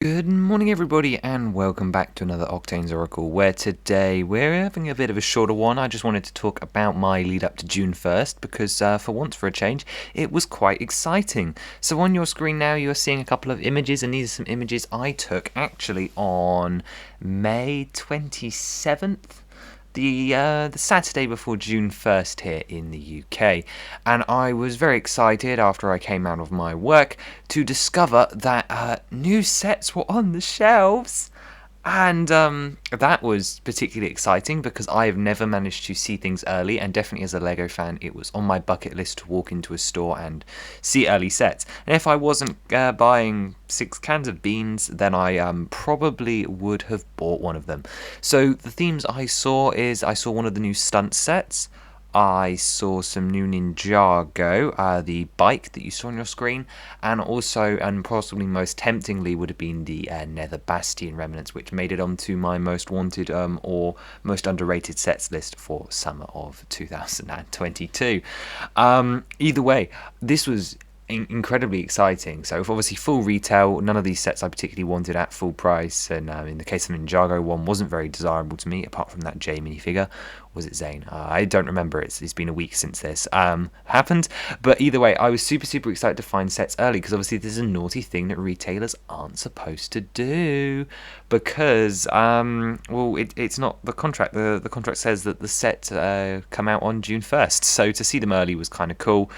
Good morning, everybody, and welcome back to another Octane's Oracle, where today we're having a bit of a shorter one. I just wanted to talk about my lead up to June 1st, because for once, for a change, it was quite exciting. So on your screen now, you're seeing a couple of images, and these are some images I took actually on May 27th. The Saturday before June 1st here in the UK, and I was very excited after I came out of my work to discover that new sets were on the shelves. And that was particularly exciting because I have never managed to see things early, and definitely as a LEGO fan, it was on my bucket list to walk into a store and see early sets. And if I wasn't buying 6 cans of beans, then I probably would have bought one of them. So the themes I saw one of the new stunt sets. I saw some new Ninjago, the bike that you saw on your screen, and also, and possibly most temptingly, would have been the Nether Bastion remnants, which made it onto my most wanted or most underrated sets list for summer of 2022. Either way, this was incredibly exciting. So obviously full retail, none of these sets I particularly wanted at full price, and in the case of Ninjago, one wasn't very desirable to me apart from that J minifigure. Was it Zane? I don't remember. It's been a week since this happened, but either way, I was super excited to find sets early, because obviously this is a naughty thing that retailers aren't supposed to do, because it's not the contract. The contract says that the set come out on June 1st, so to see them early was kind of cool.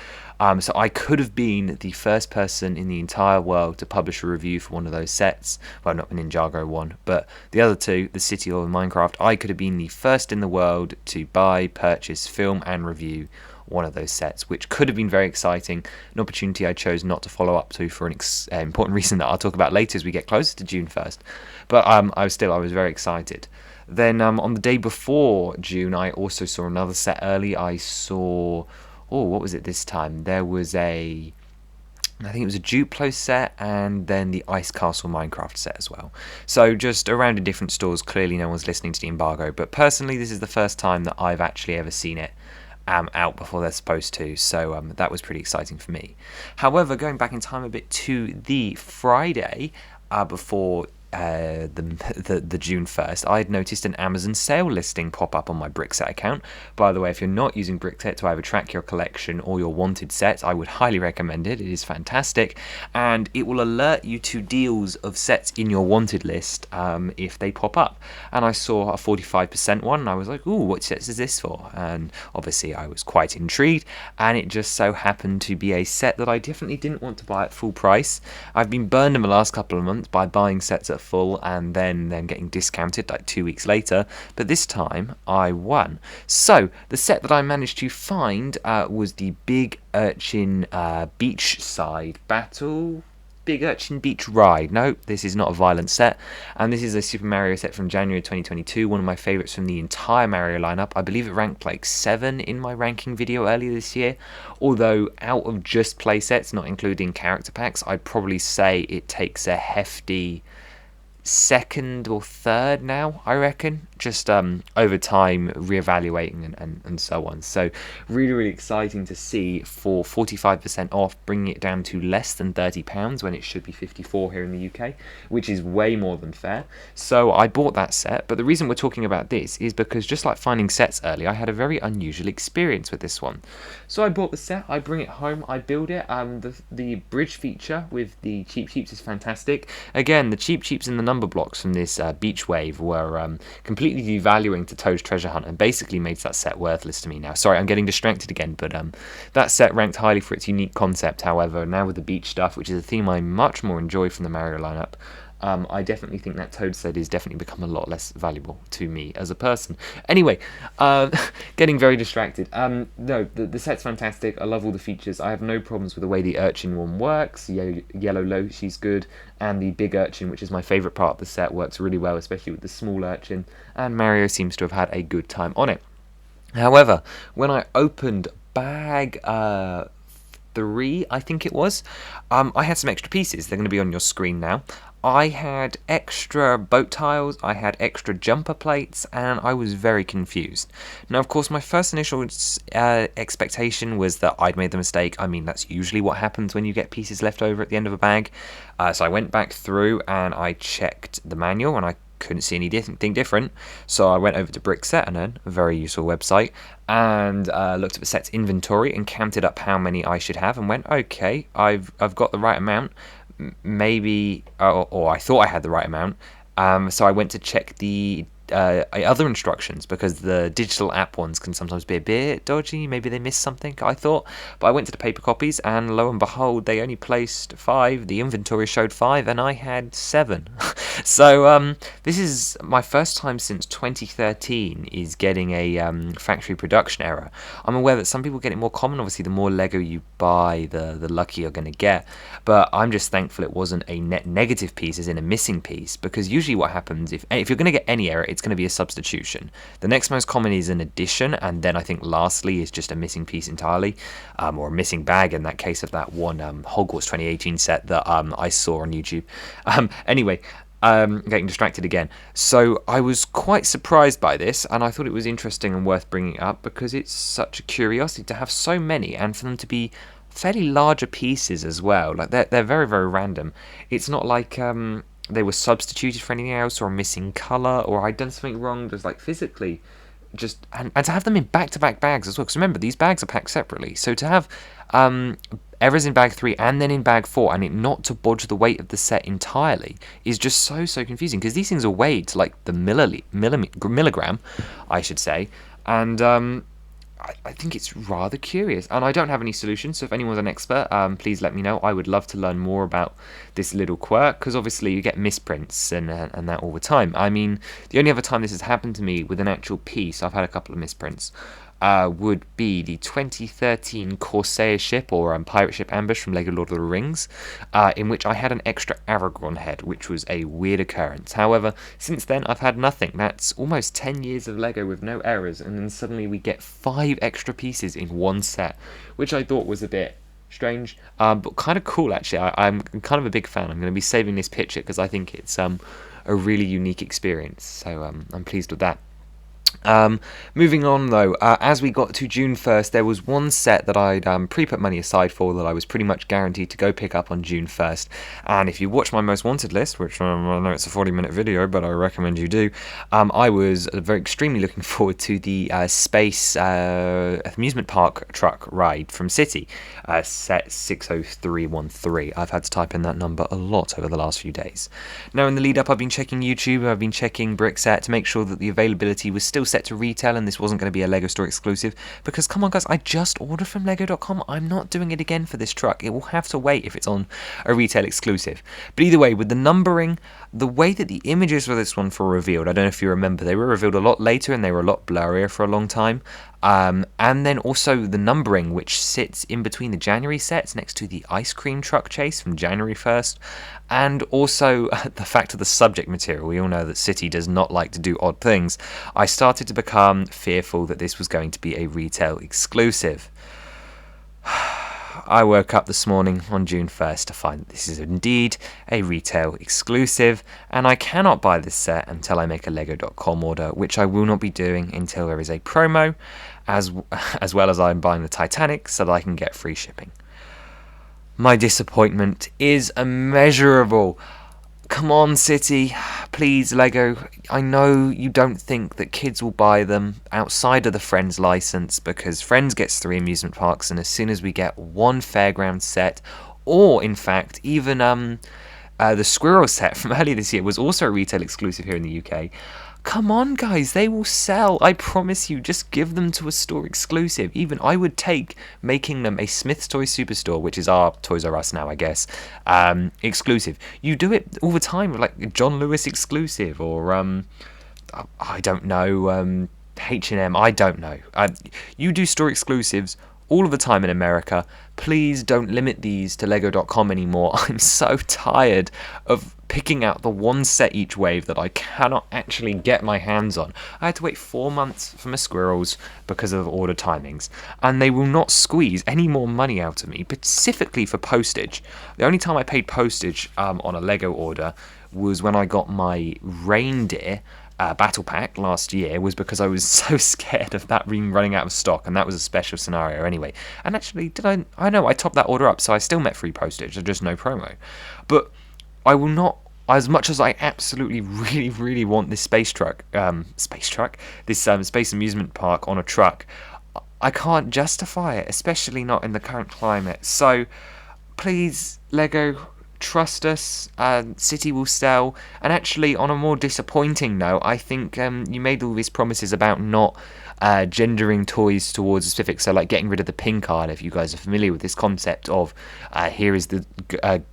So I could have been the first person in the entire world to publish a review for one of those sets. Well, not the Ninjago one, but the other two, the City of Minecraft. I could have been the first in the world to buy, purchase, film, and review one of those sets, which could have been very exciting. An opportunity I chose not to follow up to for an important reason that I'll talk about later as we get closer to June 1st. But I was very excited. Then on the day before June, I also saw another set early. I saw... Oh, what was it this time? There was I think it was a Duplo set, and then the Ice Castle Minecraft set as well. So just around in different stores. Clearly no one's listening to the embargo, but personally this is the first time that I've actually ever seen it out before they're supposed to, so that was pretty exciting for me. However, going back in time a bit to the Friday before the June 1st, I had noticed an Amazon sale listing pop up on my Brickset account. By the way, if you're not using Brickset to either track your collection or your wanted sets, I would highly recommend it. It is fantastic, and it will alert you to deals of sets in your wanted list if they pop up. And I saw a 45% one, and I was like, ooh, what sets is this for? And obviously I was quite intrigued, and it just so happened to be a set that I definitely didn't want to buy at full price. I've been burned in the last couple of months by buying sets at full and then them getting discounted like 2 weeks later, but this time I won. So the set that I managed to find was the Big Urchin Beachside Battle. Big Urchin Beach Ride. No, this is not a violent set, and this is a Super Mario set from January 2022, one of my favourites from the entire Mario lineup. I believe it ranked like 7 in my ranking video earlier this year, although out of just playsets, not including character packs, I'd probably say it takes a hefty second or third now, I reckon, just over time reevaluating and so on. So really exciting to see for 45% off, bringing it down to less than £30 when it should be 54 here in the UK, which is way more than fair. So I bought that set, but the reason we're talking about this is because just like finding sets early, I had a very unusual experience with this one. So I bought the set, I bring it home, I build it. The bridge feature with the Cheap Cheeps is fantastic. Again, the Cheap Cheeps in the number blocks from this beach wave were completely devaluing to Toad's Treasure Hunt, and basically made that set worthless to me now. Sorry, I'm getting distracted again, but that set ranked highly for its unique concept. However, now with the beach stuff, which is a theme I much more enjoy from the Mario lineup, I definitely think that Toad set has definitely become a lot less valuable to me as a person. Anyway, getting very distracted. No, the set's fantastic. I love all the features. I have no problems with the way the Urchin one works. Yellow Loshi's good, and the Big Urchin, which is my favourite part of the set, works really well, especially with the small Urchin, and Mario seems to have had a good time on it. However, when I opened bag 3, I think it was. I had some extra pieces. They're going to be on your screen now. I had extra boat tiles, I had extra jumper plates, and I was very confused. Now, of course, my first initial expectation was that I'd made the mistake. I mean, that's usually what happens when you get pieces left over at the end of a bag. So I went back through and I checked the manual, and I couldn't see anything different. So I went over to Brickset, and a very useful website, and looked at the set's inventory and counted up how many I should have, and went, okay, I've got the right amount. Maybe, or I thought I had the right amount. So I went to check the other instructions, because the digital app ones can sometimes be a bit dodgy. Maybe they missed something, I thought. But I went to the paper copies, and lo and behold, they only placed 5. The inventory showed 5, and I had 7. So this is my first time since 2013 is getting a factory production error. I'm aware that some people get it more common. Obviously, the more Lego you buy, the luckier you're going to get. But I'm just thankful it wasn't a net negative piece, as in a missing piece, because usually what happens, if you're going to get any error, it's going to be a substitution. The next most common is an addition, and then I think lastly is just a missing piece entirely, or a missing bag in that case of that one Hogwarts 2018 set that I saw on YouTube. Anyway, getting distracted again. So I was quite surprised by this, and I thought it was interesting and worth bringing up, because it's such a curiosity to have so many, and for them to be fairly larger pieces as well. Like they're very, very random. It's not like they were substituted for anything else, or a missing colour, or I'd done something wrong just like physically. Just and to have them in back-to-back bags as well, because remember, these bags are packed separately. So to have errors in bag 3 and then in bag 4, and it not to budge the weight of the set entirely, is just so confusing, because these things are weighed to like the milligram, I should say, and I think it's rather curious, and I don't have any solutions, so if anyone's an expert, please let me know. I would love to learn more about this little quirk, because obviously you get misprints and that all the time. I mean, the only other time this has happened to me with an actual piece, I've had a couple of misprints, would be the 2013 Corsair ship, or pirate ship ambush from Lego Lord of the Rings, in which I had an extra Aragorn head, which was a weird occurrence. However, since then I've had nothing. That's almost 10 years of Lego with no errors, and then suddenly we get 5 extra pieces in one set, which I thought was a bit strange, but kind of cool actually. I'm kind of a big fan. I'm going to be saving this picture because I think it's a really unique experience, so I'm pleased with that. Moving on though, as we got to June 1st, there was one set that I'd pre-put money aside for that I was pretty much guaranteed to go pick up on June 1st, and if you watch my most wanted list, which I know it's a 40-minute video, but I recommend you do, I was very extremely looking forward to the space amusement park truck ride from City, set 60313. I've had to type in that number a lot over the last few days. Now in the lead up, I've been checking YouTube, I've been checking Brickset to make sure that the availability was still set to retail and this wasn't going to be a Lego store exclusive, because come on guys, I just ordered from lego.com. I'm not doing it again for this truck. It will have to wait if it's on a retail exclusive. But either way, with the numbering, the way that the images for this one were revealed, I don't know if you remember, they were revealed a lot later and they were a lot blurrier for a long time. And then also the numbering, which sits in between the January sets next to the ice cream truck chase from January 1st, and also the fact of the subject material. We all know that City does not like to do odd things. I started to become fearful that this was going to be a retail exclusive. I woke up this morning on June 1st to find that this is indeed a retail exclusive, and I cannot buy this set until I make a lego.com order, which I will not be doing until there is a promo, as well as I'm buying the Titanic so that I can get free shipping. My disappointment is immeasurable. Come on, City. Please, Lego. I know you don't think that kids will buy them outside of the Friends license, because Friends gets 3 amusement parks, and as soon as we get one fairground set, or in fact, even the Squirrel set from earlier this year was also a retail exclusive here in the UK. Come on, guys, they will sell. I promise you, just give them to a store exclusive. Even I would take making them a Smith's Toy Superstore, which is our Toys R Us now, I guess, exclusive. You do it all the time, like John Lewis exclusive, or I don't know, H&M, I don't know. You do store exclusives all of the time in America. Please don't limit these to lego.com anymore. I'm so tired of picking out the one set each wave that I cannot actually get my hands on. I had to wait 4 months for my squirrels because of order timings, and they will not squeeze any more money out of me, specifically for postage. The only time I paid postage on a Lego order was when I got my reindeer battle pack last year, was because I was so scared of that being running out of stock, and that was a special scenario anyway. And actually, I know I topped that order up, so I still met free postage, just no promo. But I will not, as much as I absolutely really want this space space amusement park on a truck, I can't justify it, especially not in the current climate. So please, Lego, trust us. City will sell. And actually, on a more disappointing note, I think you made all these promises about not gendering toys towards a specific, so like getting rid of the pin card. If you guys are familiar with this concept of here is the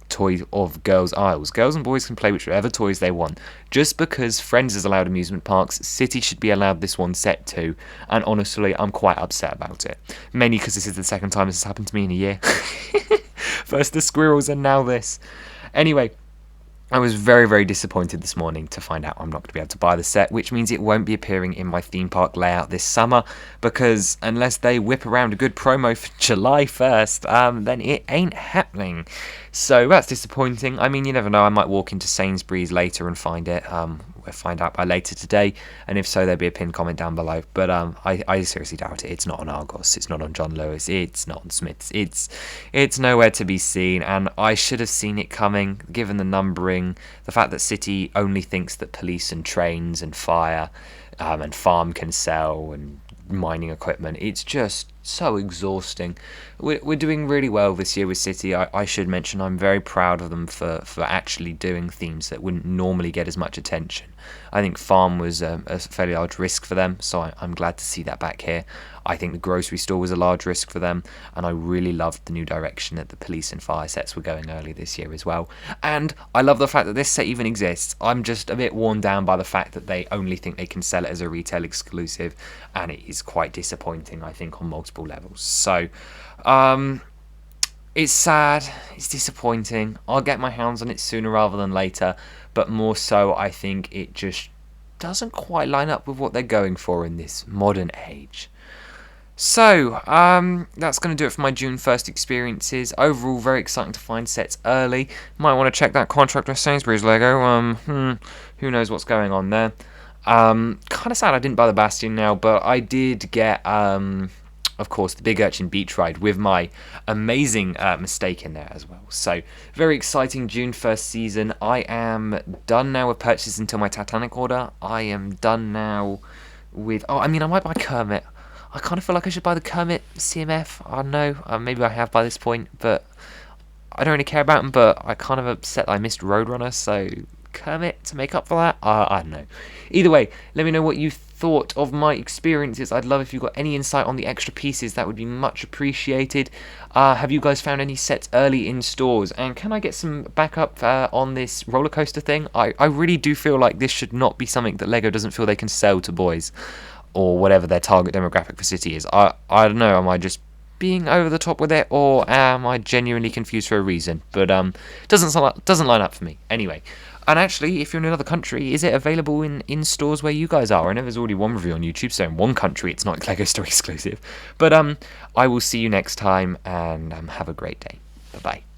toy of girls' aisles. Girls and boys can play whichever toys they want. Just because Friends is allowed amusement parks, City should be allowed this one set too. And honestly, I'm quite upset about it. Mainly because this is the second time this has happened to me in a year. First the squirrels and now this. Anyway, I was very disappointed this morning to find out I'm not going to be able to buy the set, which means it won't be appearing in my theme park layout this summer, because unless they whip around a good promo for July 1st, then it ain't happening. So that's disappointing. I mean, you never know, I might walk into Sainsbury's later and find it. We'll find out by later today, and if so, there'll be a pinned comment down below. But I seriously doubt it. It's not on Argos, it's not on John Lewis, it's not on Smith's, it's nowhere to be seen, and I should have seen it coming, given the numbering, the fact that City only thinks that police and trains and fire and farm can sell, and mining equipment. It's just so exhausting. We're doing really well this year with City. I should mention I'm very proud of them for actually doing themes that wouldn't normally get as much attention. I think farm was a fairly large risk for them, so I'm glad to see that back here. I think the grocery store was a large risk for them, and I really loved the new direction that the police and fire sets were going early this year as well. And I love the fact that this set even exists. I'm just a bit worn down by the fact that they only think they can sell it as a retail exclusive, and it is quite disappointing, I think, on multiple levels. So, it's sad, it's disappointing. I'll get my hands on it sooner rather than later, but more so I think it just doesn't quite line up with what they're going for in this modern age. So, that's going to do it for my June 1st experiences. Overall, very exciting to find sets early. Might want to check that contract with Sainsbury's Lego. Who knows what's going on there. Kind of sad I didn't buy the Bastion now, but I did get, of course, the Big Urchin Beach Ride with my amazing mistake in there as well. So, very exciting June 1st season. I am done now with purchases until my Titanic order. I am done now with... I might buy Kermit. I kind of feel like I should buy the Kermit CMF. I don't know, maybe I have by this point, but I don't really care about them, but I kind of upset that I missed Roadrunner, so Kermit to make up for that? I don't know. Either way, let me know what you thought of my experiences. I'd love if you got any insight on the extra pieces. That would be much appreciated. Have you guys found any sets early in stores? And can I get some backup on this roller coaster thing? I really do feel like this should not be something that Lego doesn't feel they can sell to boys, or whatever their target demographic for City is. I don't know, am I just being over the top with it, or am I genuinely confused for a reason? But doesn't line up for me. Anyway, and actually, if you're in another country, is it available in stores where you guys are? I know there's already one review on YouTube, so in one country it's not Lego Store exclusive. But I will see you next time, and have a great day. Bye-bye.